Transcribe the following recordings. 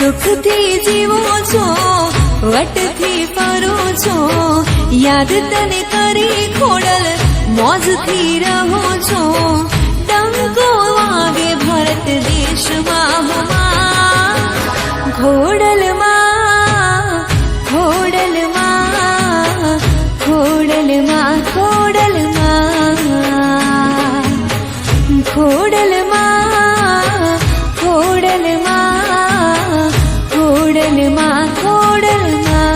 સુખથી જીવો છો, વટથી ફરો છો, યાદ તને કરી ખોડલ મોજથી રહો છો. ડંકો વાગે ભારત દેશમાં હુમા, ખોડલમાં ખોડલમાં ખોડલમાં ખોડલમાં ખોડલમાં ખોડલમાં ખોડલમાં ખોડલમાં.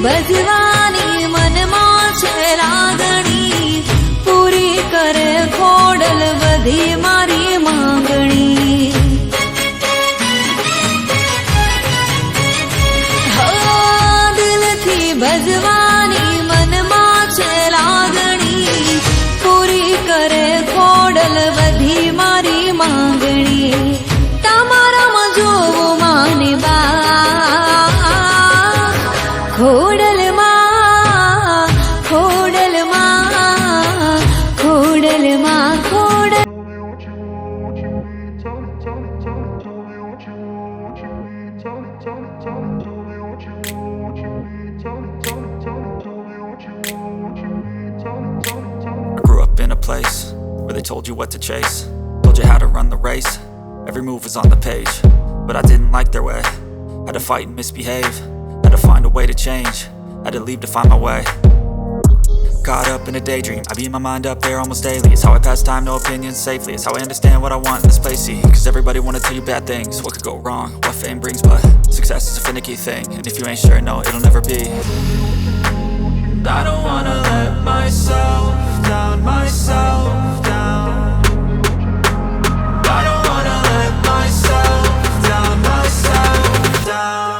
ભજવાની મનમાં છે લાગણી, પૂરી કરે ખોડલ બધી મારી માંગણી. દિલથી ભજવાની મનમાં છે લાગણી, પૂરી કરે ખોડલ બધી મારી માંગણી. તમારામાં જોવો માને બા, ખોડલમાં ખોડલમાં ખોડલમાં Khodal. I grew up in a place where they told you what to chase, told you how to run the race, every move was on the page, but I didn't like their way. Had to fight and misbehave, had to find a way to change, had to leave to find my way. Caught up in a daydream, I beat my mind up there almost daily. It's how I pass time, no opinions safely. It's how I understand what I want in this place, see. Cause everybody wanna tell you bad things, what could go wrong, what fame brings. But success is a finicky thing, and if you ain't sure, no, it'll never be. I don't wanna let myself down, myself down. I don't wanna let myself down, myself down.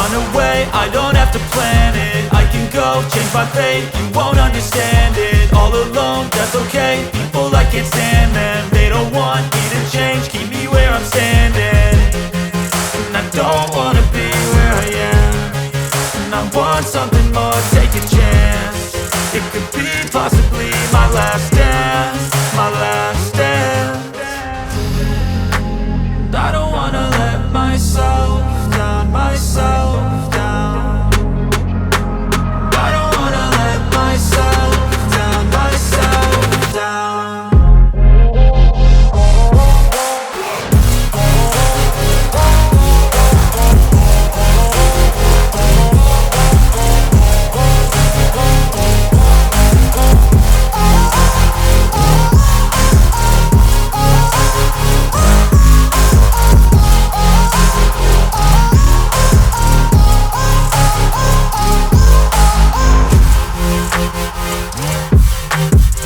run away, I don't have to plan it. I can go, change my fate, you won't understand it. All alone, that's okay, people I can't stand them. They don't want me to change, keep me where I'm standing. And I don't wanna be where I am, and I want something more, take a chance. It could be possibly my last stand.